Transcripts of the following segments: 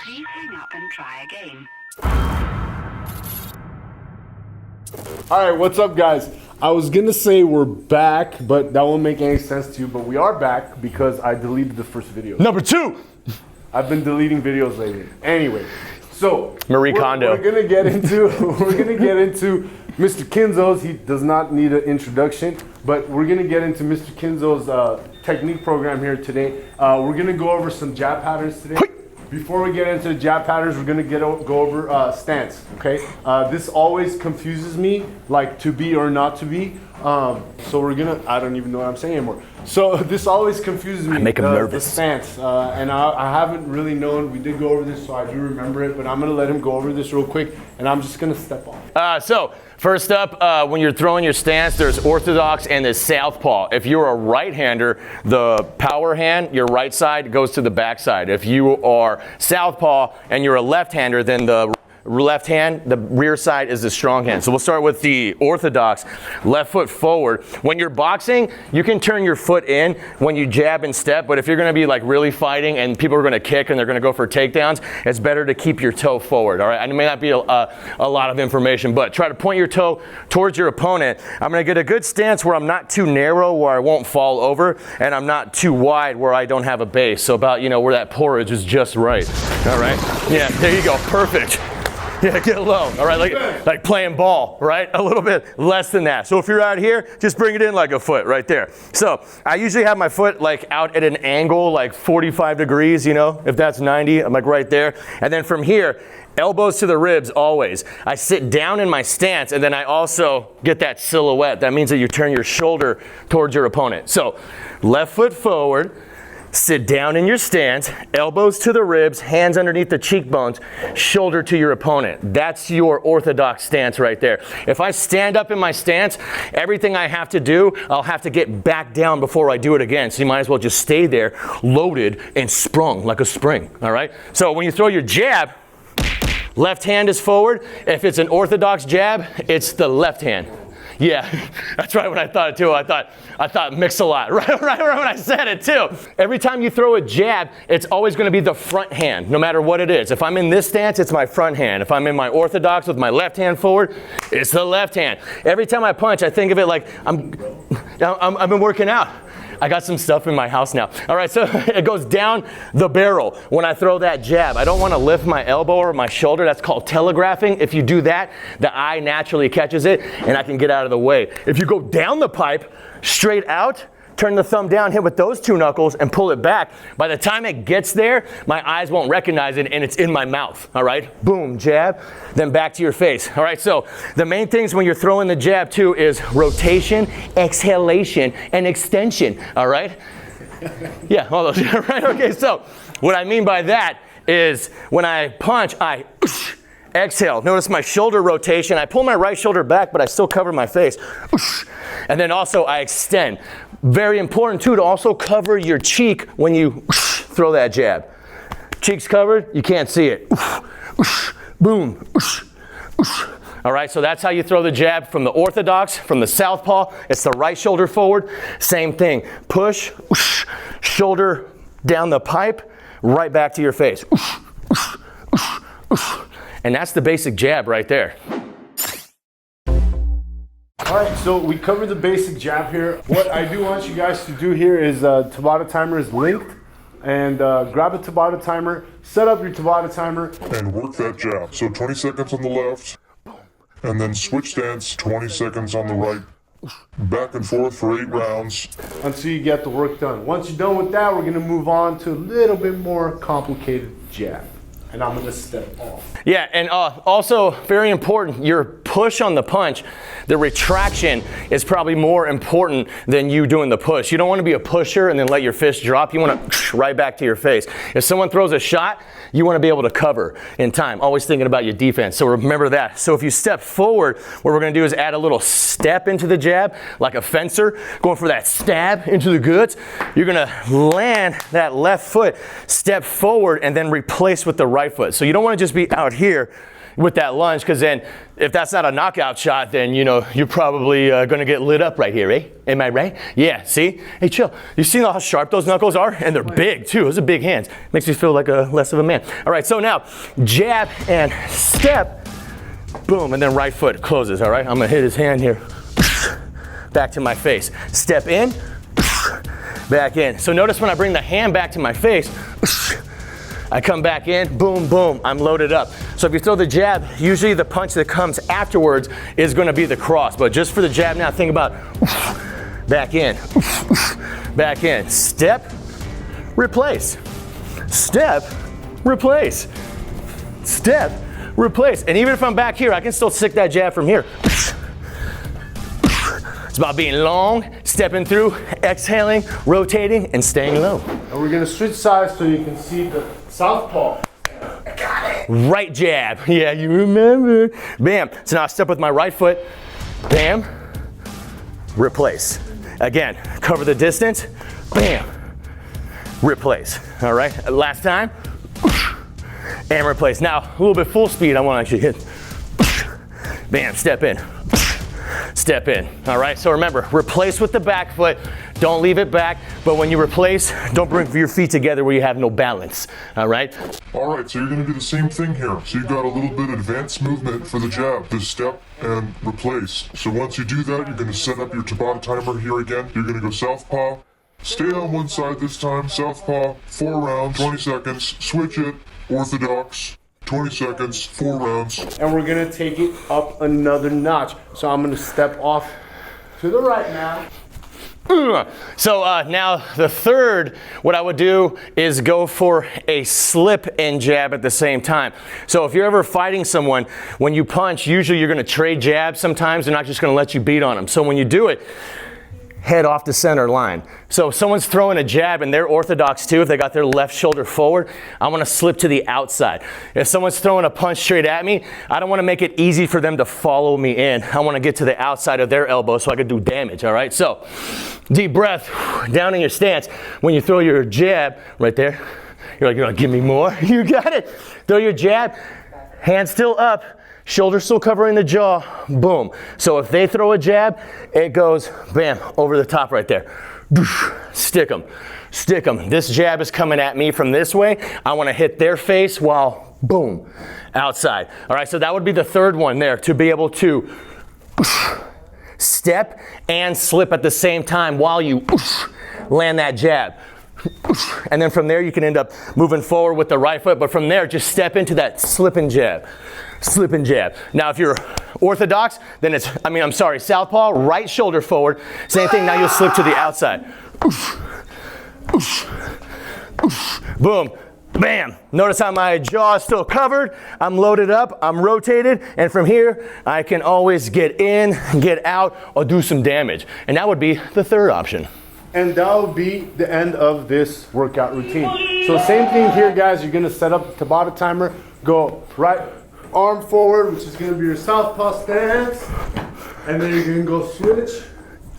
Please hang up and try again. All right, what's up, guys? I was gonna say we're back, but that won't make any sense to you, but we are back because I deleted the first video. Number 2. I've been deleting videos lately. Anyway, so Marie Kondo. We're gonna get into Mr. Kinzo's. He does not need an introduction, but we're gonna get into Mr. Kinzo's technique program here today. We're gonna go over some jab patterns today. Before we get into the jab patterns, we're gonna go over stance, okay? This always confuses me, like to be or not to be. So we're gonna, I don't even know what I'm saying anymore. So this always confuses me. I make him nervous. The stance, and I haven't really known, we did go over this, so I do remember it, but I'm gonna let him go over this real quick, and I'm just gonna step off. So first up, when you're throwing your stance, there's orthodox and there's southpaw. If you're a right-hander, the power hand, your right side goes to the back side. If you are southpaw and you're a left-hander, then the left hand, the rear side is the strong hand. So we'll start with the orthodox, left foot forward. When you're boxing, you can turn your foot in when you jab and step, but if you're gonna be like really fighting and people are gonna kick and they're gonna go for takedowns, it's better to keep your toe forward, all right? And it may not be a lot of information, but try to point your toe towards your opponent. I'm gonna get a good stance where I'm not too narrow, where I won't fall over, and I'm not too wide where I don't have a base. So about, where that porridge is just right, all right? Yeah, there you go, perfect. Yeah, get low, all right, like playing ball, right? A little bit less than that. So if you're out here, just bring it in like a foot right there. So I usually have my foot like out at an angle, like 45 degrees, if that's 90, I'm like right there. And then from here, elbows to the ribs always. I sit down in my stance and then I also get that silhouette. That means that you turn your shoulder towards your opponent. So left foot forward, sit down in your stance, elbows to the ribs, hands underneath the cheekbones, shoulder to your opponent. That's your orthodox stance right there. If I stand up in my stance, everything I have to do, I'll have to get back down before I do it again. So you might as well just stay there, loaded and sprung like a spring, all right? So when you throw your jab, left hand is forward. If it's an orthodox jab, it's the left hand. Yeah, that's right when I thought it too. I thought mix a lot, right when I said it too. Every time you throw a jab, it's always gonna be the front hand, no matter what it is. If I'm in this stance, it's my front hand. If I'm in my orthodox with my left hand forward, it's the left hand. Every time I punch, I think of it like I've been working out. I got some stuff in my house now. All right, so it goes down the barrel when I throw that jab. I don't want to lift my elbow or my shoulder. That's called telegraphing. If you do that, the eye naturally catches it and I can get out of the way. If you go down the pipe, straight out, turn the thumb down, hit with those two knuckles and pull it back. By the time it gets there, my eyes won't recognize it and it's in my mouth, all right? Boom, jab, then back to your face. All right, so the main things when you're throwing the jab too is rotation, exhalation, and extension, all right? Yeah, all those, right? Okay, so what I mean by that is when I punch, I exhale. Notice my shoulder rotation. I pull my right shoulder back, but I still cover my face. And then also I extend. Very important too to also cover your cheek when you throw that jab. Cheeks covered, you can't see it. Boom. All right, so that's how you throw the jab from the orthodox, from the southpaw. It's the right shoulder forward. Same thing. Push, shoulder down the pipe, right back to your face. And that's the basic jab right there. All right, so we covered the basic jab here. What I do want you guys to do here is Tabata timer is linked, and grab a Tabata timer, set up your Tabata timer. And work that jab. So 20 seconds on the left, and then switch stance, 20 seconds on the right. Back and forth for 8 rounds. Until you get the work done. Once you're done with that, we're gonna move on to a little bit more complicated jab. And I'm gonna step off. Yeah, and also very important, your push on the punch, the retraction is probably more important than you doing the push. You don't want to be a pusher and then let your fist drop. You want to right back to your face. If someone throws a shot, you want to be able to cover in time. Always thinking about your defense, so remember that. So if you step forward, what we're going to do is add a little step into the jab, like a fencer, going for that stab into the goods. You're going to land that left foot, step forward, and then replace with the right foot. So you don't want to just be out here with that lunge, because then if that's not a knockout shot, then you know you're probably going to get lit up right here, eh? Am I right? Yeah, see? Hey, chill. You see how sharp those knuckles are? And they're big too. Those are big hands. Makes me feel like less of a man. All right, so now jab and step, boom, and then right foot closes, all right? I'm going to hit his hand here, back to my face. Step in, back in. So notice when I bring the hand back to my face, I come back in, boom, boom, I'm loaded up. So if you throw the jab, usually the punch that comes afterwards is gonna be the cross. But just for the jab now, think about back in, back in. Step, replace. Step, replace. Step, replace. And even if I'm back here, I can still stick that jab from here. It's about being long, stepping through, exhaling, rotating, and staying low. And we're gonna switch sides so you can see the southpaw. Right jab. Yeah, you remember. Bam. So now I step with my right foot. Bam. Replace. Again, cover the distance. Bam. Replace. All right. Last time. And replace. Now, a little bit full speed. I want to actually hit. Bam. Step in. Step in. All right. So remember, replace with the back foot. Don't leave it back. But when you replace, don't bring your feet together where you have no balance. All right. All right, so you're gonna do the same thing here. So you've got a little bit advanced movement for the jab, the step and replace. So once you do that, you're gonna set up your Tabata timer here again. You're gonna go southpaw. Stay on one side this time, southpaw, 4 rounds, 20 seconds. Switch it, orthodox, 20 seconds, 4 rounds. And we're gonna take it up another notch. So I'm gonna step off to the right now. So now the third, what I would do is go for a slip and jab at the same time. So if you're ever fighting someone, when you punch, usually you're gonna trade jabs sometimes. They're not just gonna let you beat on them. So when you do it, head off the center line. So if someone's throwing a jab and they're orthodox too, if they got their left shoulder forward, I want to slip to the outside. If someone's throwing a punch straight at me, I don't want to make it easy for them to follow me in. I want to get to the outside of their elbow so I can do damage, all right? So deep breath, down in your stance. When you throw your jab right there, you're like, you're gonna give me more? You got it. Throw your jab, hand still up, shoulder still covering the jaw, boom. So if they throw a jab, it goes, bam, over the top right there. Stick them, stick them. This jab is coming at me from this way. I wanna hit their face while, boom, outside. All right, so that would be the third one there, to be able to step and slip at the same time while you land that jab. And then from there, you can end up moving forward with the right foot, but from there, just step into that slip and jab. Slip and jab. Now, if you're orthodox, then it's, southpaw, right shoulder forward. Same thing, now you'll slip to the outside. Boom, bam. Notice how my jaw is still covered. I'm loaded up, I'm rotated, and from here, I can always get in, get out, or do some damage. And that would be the third option. And that will be the end of this workout routine. So same thing here, guys. You're gonna set up the Tabata timer, go right arm forward, which is gonna be your southpaw stance. And then you're gonna go switch,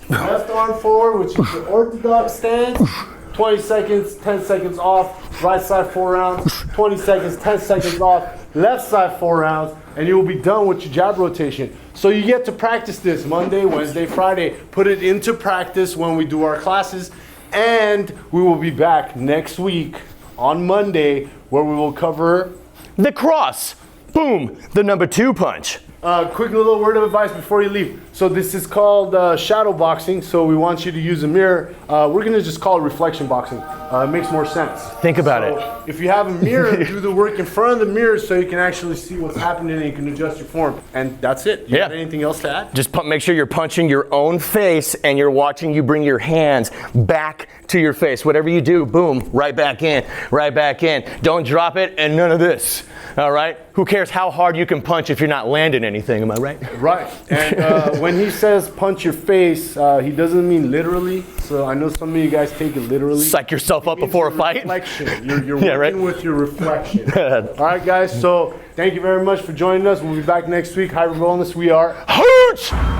left arm forward, which is the orthodox stance. 20 seconds, 10 seconds off, right side 4 rounds, 20 seconds, 10 seconds off, left side 4 rounds, and you will be done with your jab rotation. So you get to practice this Monday, Wednesday, Friday. Put it into practice when we do our classes, and we will be back next week on Monday where we will cover the cross. Boom, the number 2 punch. Quick little word of advice before you leave. So this is called shadow boxing, so we want you to use a mirror. We're gonna just call it reflection boxing. It makes more sense. Think about it. If you have a mirror, do the work in front of the mirror so you can actually see what's happening and you can adjust your form. And that's it. You got anything else to add? Just make sure you're punching your own face and you're watching you bring your hands back to your face. Whatever you do, boom, right back in, right back in. Don't drop it and none of this. All right? Who cares how hard you can punch if you're not landing anything, am I right? Right. And when he says punch your face, he doesn't mean literally. So I know some of you guys take it literally. Psych yourself up before a fight. Reflection. You're working with your reflection. All right, guys. So thank you very much for joining us. We'll be back next week. Hybrid Wellness. We are HIIT!